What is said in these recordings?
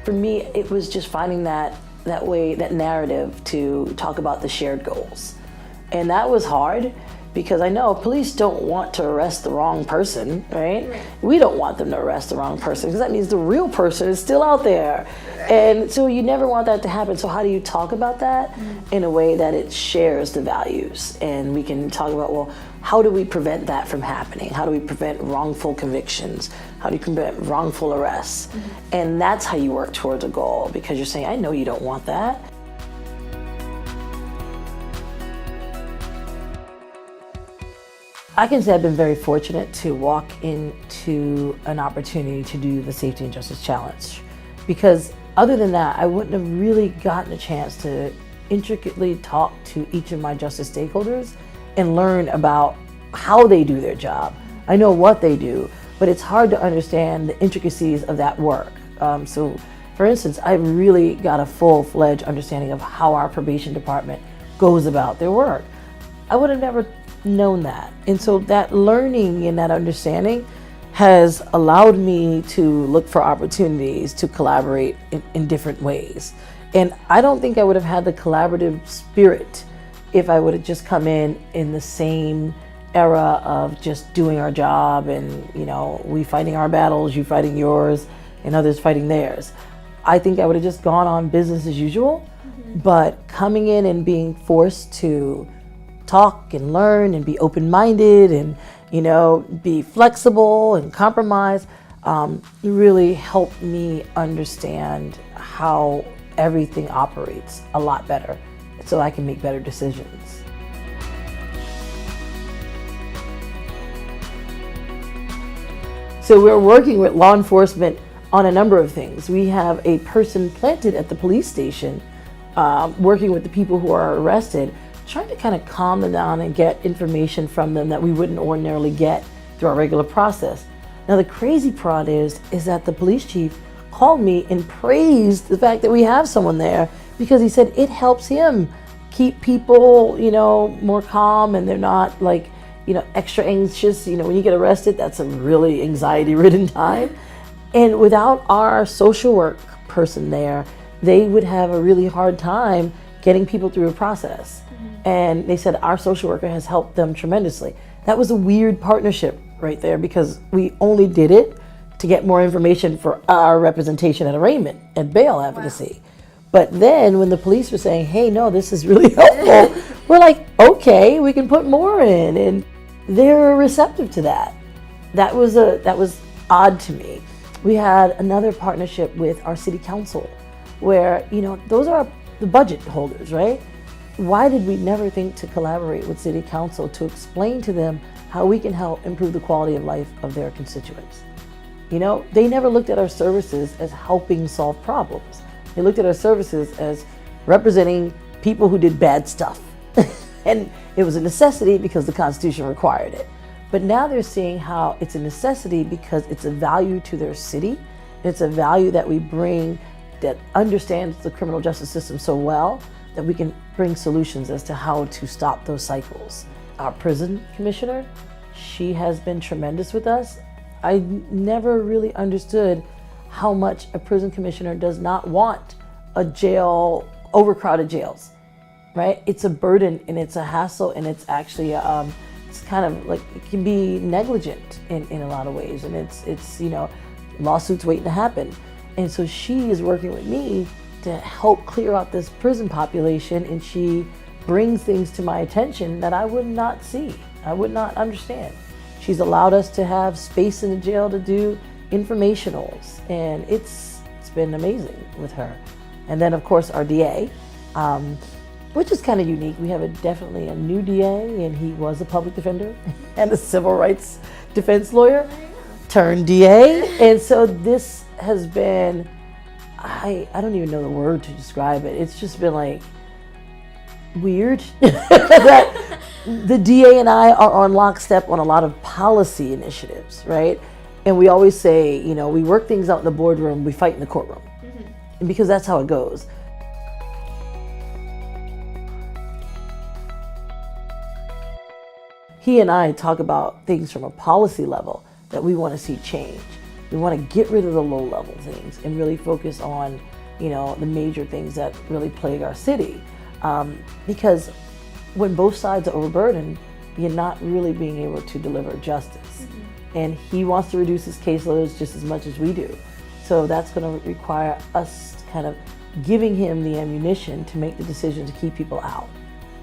For me, it was just finding that narrative to talk about the shared goals. And that was hard because I know police don't want to arrest the wrong person, right? We don't want them to arrest the wrong person because that means the real person is still out there. And so you never want that to happen. So how do you talk about that in a way that it shares the values? And we can talk about, well, how do we prevent that from happening? How do we prevent wrongful convictions? How do you prevent wrongful arrests? And that's how you work towards a goal, because you're saying, I know you don't want that. I can say I've been very fortunate to walk into an opportunity to do the Safety and Justice Challenge, because other than that, I wouldn't have really gotten a chance to intricately talk to each of my justice stakeholders and learn about how they do their job. I know what they do, but it's hard to understand the intricacies of that work. So for instance, I really got a full-fledged understanding of how our probation department goes about their work. I would have never known that. And so that learning and that understanding has allowed me to look for opportunities to collaborate in different ways. And I don't think I would have had the collaborative spirit if I would have just come in the same era of just doing our job and, you know, we fighting our battles, you fighting yours, and others fighting theirs. I think I would have just gone on business as usual, but coming in and being forced to talk and learn and be open-minded and, you know, be flexible and compromise really helped me understand how everything operates a lot better so I can make better decisions. So we're working with law enforcement on a number of things. We have a person planted at the police station working with the people who are arrested, trying to kind of calm them down and get information from them that we wouldn't ordinarily get through our regular process. Now the crazy part is that the police chief called me and praised the fact that we have someone there, because he said it helps him keep people, you know, more calm, and they're not like, you know, extra anxious. You know, when you get arrested, that's a really anxiety-ridden time. And without our social work person there, they would have a really hard time getting people through a process. And they said our social worker has helped them tremendously. That was a weird partnership right there, because we only did it to get more information for our representation at arraignment and bail advocacy. Wow. But then when the police were saying, hey, no, this is really helpful, we're like, okay, we can put more in. And they're receptive to that. That was odd to me. We had another partnership with our city council where, you know, those are the budget holders, right? Why did we never think to collaborate with city council to explain to them how we can help improve the quality of life of their constituents? You know, they never looked at our services as helping solve problems. They looked at our services as representing people who did bad stuff. And it was a necessity because the Constitution required it. But now they're seeing how it's a necessity because it's a value to their city. It's a value that we bring that understands the criminal justice system so well that we can bring solutions as to how to stop those cycles. Our prison commissioner, she has been tremendous with us. I never really understood how much a prison commissioner does not want a jail, overcrowded jails, right? It's a burden and it's a hassle, and it's actually, it's kind of like, it can be negligent in a lot of ways. And it's you know, lawsuits waiting to happen. And so she is working with me to help clear out this prison population, and she brings things to my attention that I would not see, I would not understand. She's allowed us to have space in the jail to do informationals, and it's been amazing with her. And then of course our DA, which is kind of unique. We have definitely a new DA, and he was a public defender and a civil rights defense lawyer turned DA. And so this has been, I don't even know the word to describe it. It's just been like weird that the DA and I are on lockstep on a lot of policy initiatives, right? And we always say, you know, we work things out in the boardroom, we fight in the courtroom. And because that's how it goes. He and I talk about things from a policy level that we want to see change. We want to get rid of the low-level things and really focus on, the major things that really plague our city. Because when both sides are overburdened, you're not really being able to deliver justice. And he wants to reduce his caseloads just as much as we do. So that's going to require us kind of giving him the ammunition to make the decision to keep people out.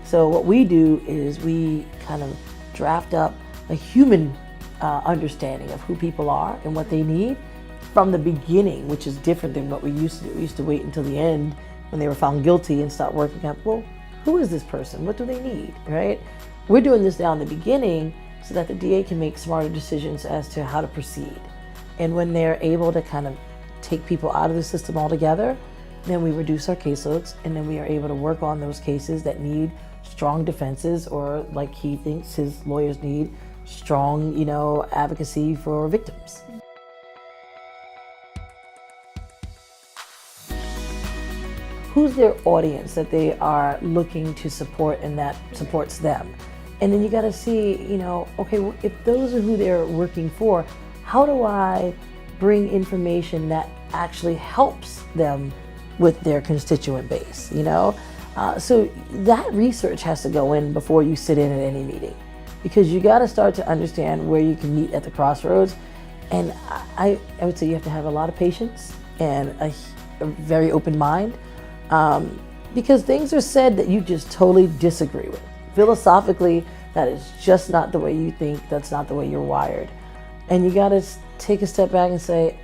So what we do is we kind of draft up a human understanding of who people are and what they need from the beginning, which is different than what we used to do. We used to wait until the end when they were found guilty and start working out, well, who is this person? What do they need, right? We're doing this now in the beginning so that the DA can make smarter decisions as to how to proceed. And when they're able to kind of take people out of the system altogether, then we reduce our caseloads, and then we are able to work on those cases that need strong defenses, or like he thinks his lawyers need, strong, advocacy for victims. Who's their audience that they are looking to support and that supports them? And then you got to see, okay, well, if those are who they're working for, how do I bring information that actually helps them with their constituent base, So that research has to go in before you sit in at any meeting, because you got to start to understand where you can meet at the crossroads. And I would say you have to have a lot of patience and a very open mind, because things are said that you just totally disagree with. Philosophically, that is just not the way you think, that's not the way you're wired. And you got to take a step back and say,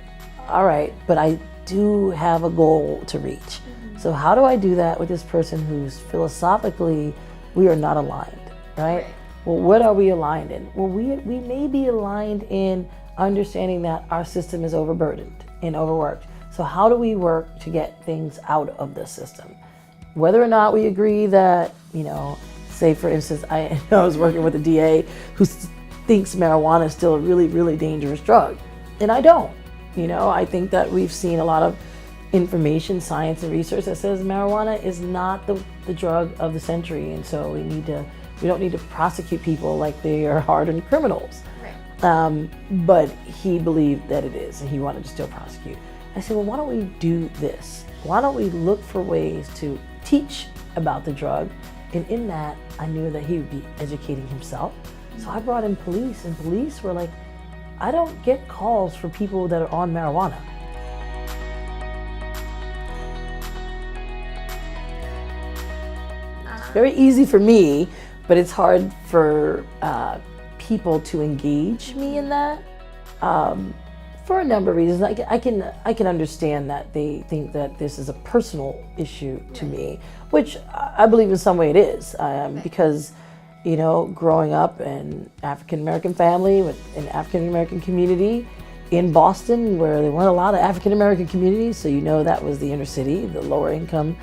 all right, but I do have a goal to reach. So how do I do that with this person who's philosophically, we are not aligned, right? Well, what are we aligned in? Well, we may be aligned in understanding that our system is overburdened and overworked. So how do we work to get things out of the system? Whether or not we agree that, say for instance, I was working with a DA who thinks marijuana is still a really, really dangerous drug. And I don't. I think that we've seen a lot of information, science, and research that says marijuana is not the drug of the century. And so we don't need to prosecute people like they are hardened criminals. Right. But he believed that it is, and he wanted to still prosecute. I said, well, why don't we do this? Why don't we look for ways to teach about the drug? And in that, I knew that he would be educating himself. So I brought in police, and police were like, I don't get calls for people that are on marijuana. It's very easy for me, but it's hard for people to engage me in that for a number of reasons. I can understand that they think that this is a personal issue to me, which I believe in some way it is, because growing up in African-American family with an African-American community in Boston, where there weren't a lot of African-American communities, so that was the inner city, the lower income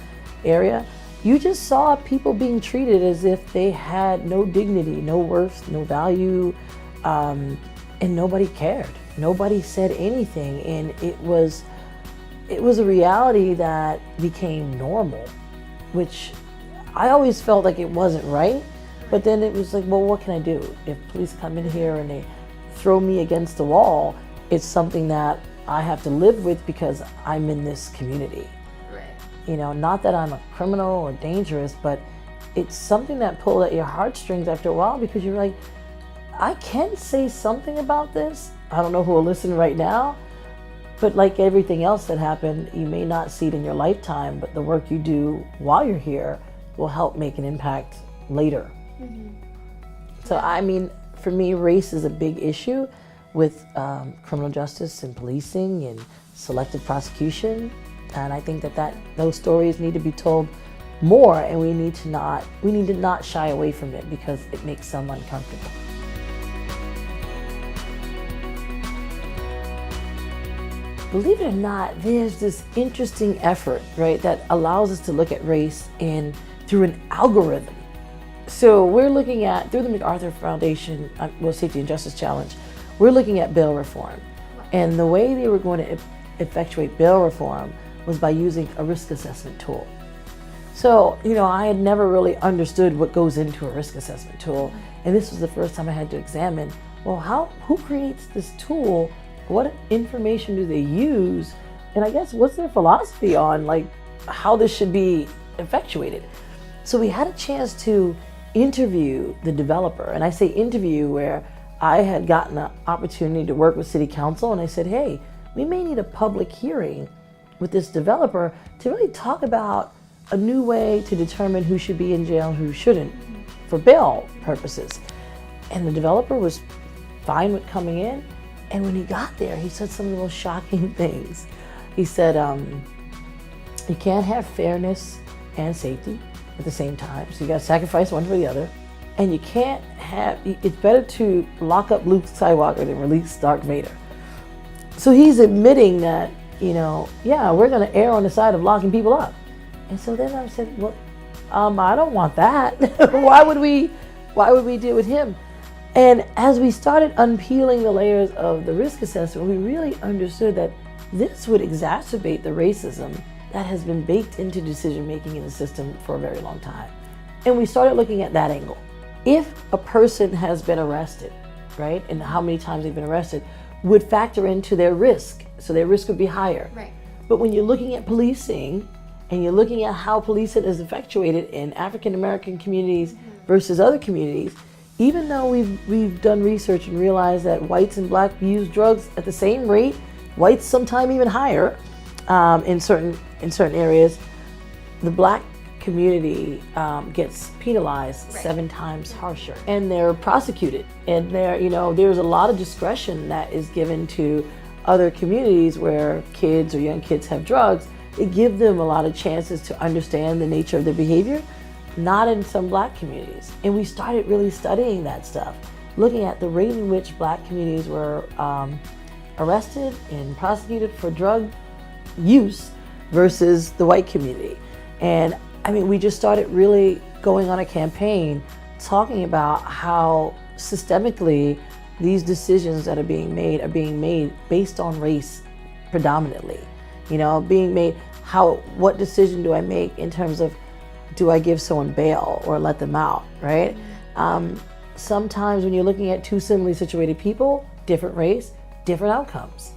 area. You just saw people being treated as if they had no dignity, no worth, no value, and nobody cared. Nobody said anything, and it was a reality that became normal, which I always felt like it wasn't right. But then it was like, well, what can I do? If police come in here and they throw me against the wall, it's something that I have to live with because I'm in this community. Right. Not that I'm a criminal or dangerous, but it's something that pulled at your heartstrings after a while, because you're like, I can say something about this. I don't know who will listen right now, but like everything else that happened, you may not see it in your lifetime, but the work you do while you're here will help make an impact later. Mm-hmm. So, for me, race is a big issue with criminal justice and policing and selective prosecution. And I think that those stories need to be told more, and we need to not shy away from it because it makes some uncomfortable. Believe it or not, there's this interesting effort, right, that allows us to look at race through an algorithm. So we're looking at, through the MacArthur Foundation, Safety and Justice Challenge, we're looking at bail reform. And the way they were going to effectuate bail reform was by using a risk assessment tool. So, I had never really understood what goes into a risk assessment tool. And this was the first time I had to examine, well, who creates this tool what information do they use? And I guess what's their philosophy on like how this should be effectuated? So we had a chance to interview the developer. And I say interview where I had gotten an opportunity to work with city council, and I said, hey, we may need a public hearing with this developer to really talk about a new way to determine who should be in jail and who shouldn't for bail purposes. And the developer was fine with coming in. And when he got there, he said some of the most shocking things. He said, you can't have fairness and safety at the same time. So you gotta sacrifice one for the other. And you can't have, it's better to lock up Luke Skywalker than release Darth Vader. So he's admitting that, yeah, we're gonna err on the side of locking people up. And so then I said, well, I don't want that. Why would we deal with him? And as we started unpeeling the layers of the risk assessment, we really understood that this would exacerbate the racism that has been baked into decision-making in the system for a very long time. And we started looking at that angle. If a person has been arrested, right, and how many times they've been arrested, would factor into their risk. So their risk would be higher. Right. But when you're looking at policing, and you're looking at how policing is effectuated in African American communities versus other communities, even though we've done research and realized that whites and blacks use drugs at the same rate, whites sometimes even higher in certain areas, the black community gets penalized 7 times harsher, and they're prosecuted. And there's a lot of discretion that is given to other communities where kids or young kids have drugs. It gives them a lot of chances to understand the nature of their behavior, not in some black communities. And we started really studying that stuff, looking at the rate in which black communities were arrested and prosecuted for drug use versus the white community. And I mean, we just started really going on a campaign talking about how systemically these decisions that are being made based on race predominantly. Being made, what decision do I make in terms of, do I give someone bail or let them out, right? Sometimes when you're looking at two similarly situated people, different race, different outcomes.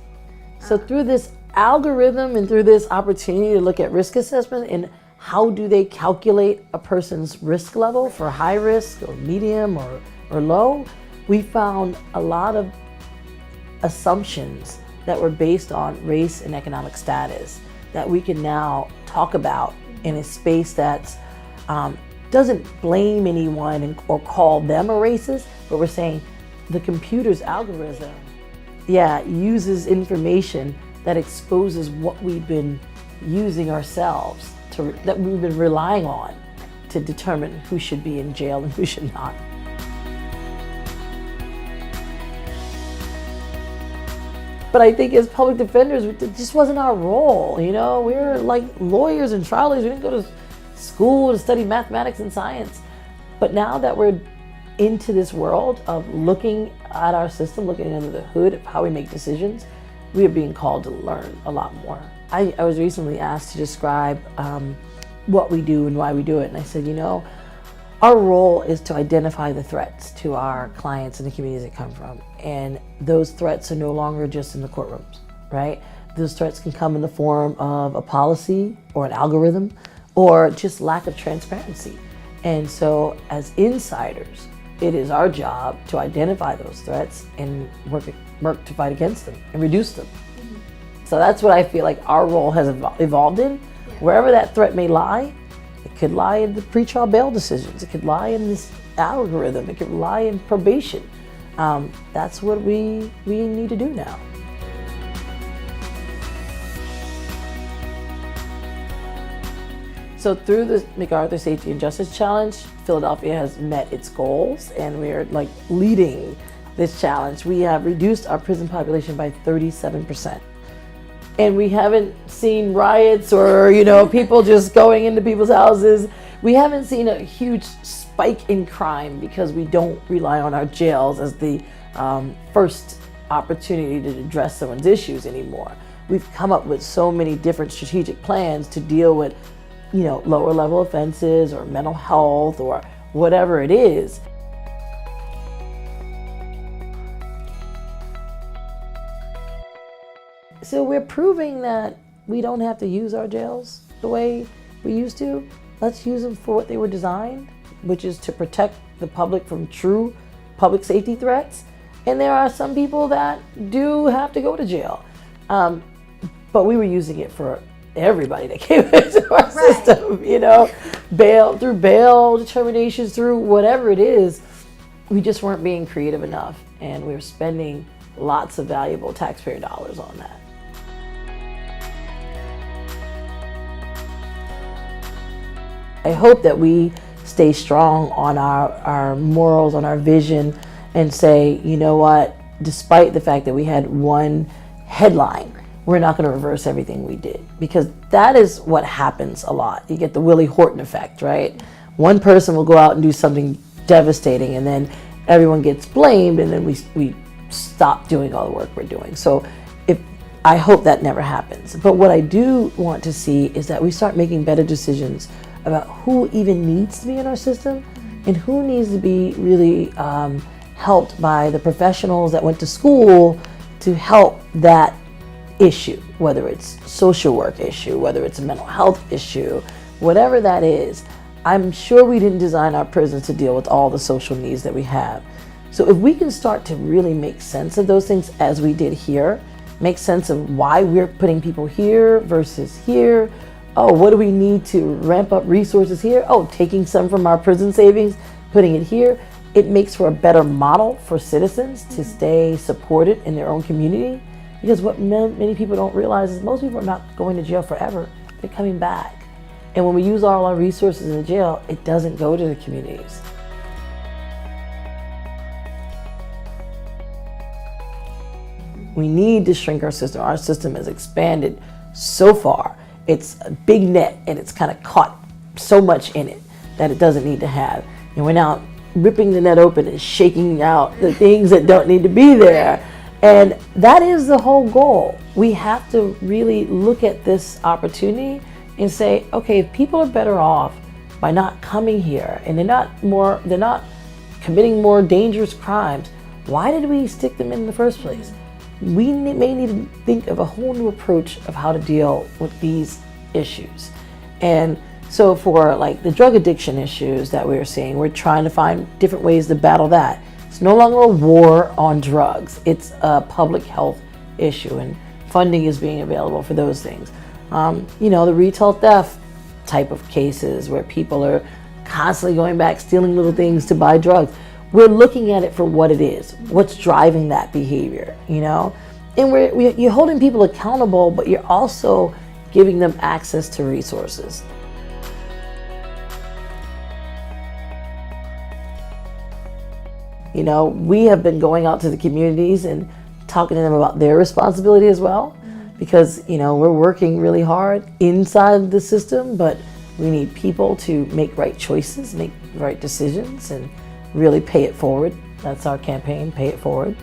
So through this algorithm and through this opportunity to look at risk assessment and how do they calculate a person's risk level for high risk or medium or low, we found a lot of assumptions that were based on race and economic status that we can now talk about in a space that doesn't blame anyone or call them a racist, but we're saying the computer's algorithm, uses information that exposes what we've been using ourselves that we've been relying on to determine who should be in jail and who should not. But I think as public defenders, it just wasn't our role. We're like lawyers and trial lawyers. We didn't go to school to study mathematics and science. But now that we're into this world of looking at our system, looking under the hood of how we make decisions, we are being called to learn a lot more. I was recently asked to describe what we do and why we do it. And I said, our role is to identify the threats to our clients and the communities they come from. And those threats are no longer just in the courtrooms, right? Those threats can come in the form of a policy or an algorithm or just lack of transparency. And so as insiders, it is our job to identify those threats and work to fight against them and reduce them. So that's what I feel like our role has evolved in. Wherever that threat may lie, it could lie in the pretrial bail decisions. It could lie in this algorithm. It could lie in probation. That's what we need to do now. So through the MacArthur Safety and Justice Challenge, Philadelphia has met its goals, and we're leading this challenge. We have reduced our prison population by 37%. And we haven't seen riots or, people just going into people's houses. We haven't seen a huge spike in crime because we don't rely on our jails as the first opportunity to address someone's issues anymore. We've come up with so many different strategic plans to deal with, lower level offenses or mental health or whatever it is. So we're proving that we don't have to use our jails the way we used to. Let's use them for what they were designed, which is to protect the public from true public safety threats. And there are some people that do have to go to jail. But we were using it for everybody that came into our system, you know, through bail determinations, through whatever it is. We just weren't being creative enough, and we were spending lots of valuable taxpayer dollars on that. I hope that we stay strong on our morals, on our vision, and say, you know what, despite the fact that we had one headline, we're not going to reverse everything we did, because that is what happens a lot. You get the Willie Horton effect, right? One person will go out and do something devastating, and then everyone gets blamed, and then we stop doing all the work we're doing. So I hope that never happens. But what I do want to see is that we start making better decisions about who even needs to be in our system and who needs to be really helped by the professionals that went to school to help that issue, whether it's social work issue, whether it's a mental health issue, whatever that is. I'm sure we didn't design our prisons to deal with all the social needs that we have. So if we can start to really make sense of those things as we did here, make sense of why we're putting people here versus here. Oh, what do we need to ramp up resources here? Oh, taking some from our prison savings, putting it here. It makes for a better model for citizens to stay supported in their own community. Because what many people don't realize is most people are not going to jail forever. They're coming back. And when we use all our resources in the jail, it doesn't go to the communities. We need to shrink our system. Our system has expanded so far. It's a big net, and it's kind of caught so much in it that it doesn't need to have. And we're now ripping the net open and shaking out the things that don't need to be there. And that is the whole goal. We have to really look at this opportunity and say, okay, if people are better off by not coming here and they're not committing more dangerous crimes, why did we stick them in the first place? We may need to think of a whole new approach of how to deal with these issues. And so for like the drug addiction issues that we're seeing, we're trying to find different ways to battle that. It's no longer a war on drugs. It's a public health issue, and funding is being available for those things. The retail theft type of cases where people are constantly going back, stealing little things to buy drugs. We're looking at it for what it is, what's driving that behavior, you know? And you're holding people accountable, but you're also giving them access to resources. You know, we have been going out to the communities and talking to them about their responsibility as well, because, you know, we're working really hard inside the system, but we need people to make right choices, make the right decisions, and really pay it forward. That's our campaign, Pay It Forward.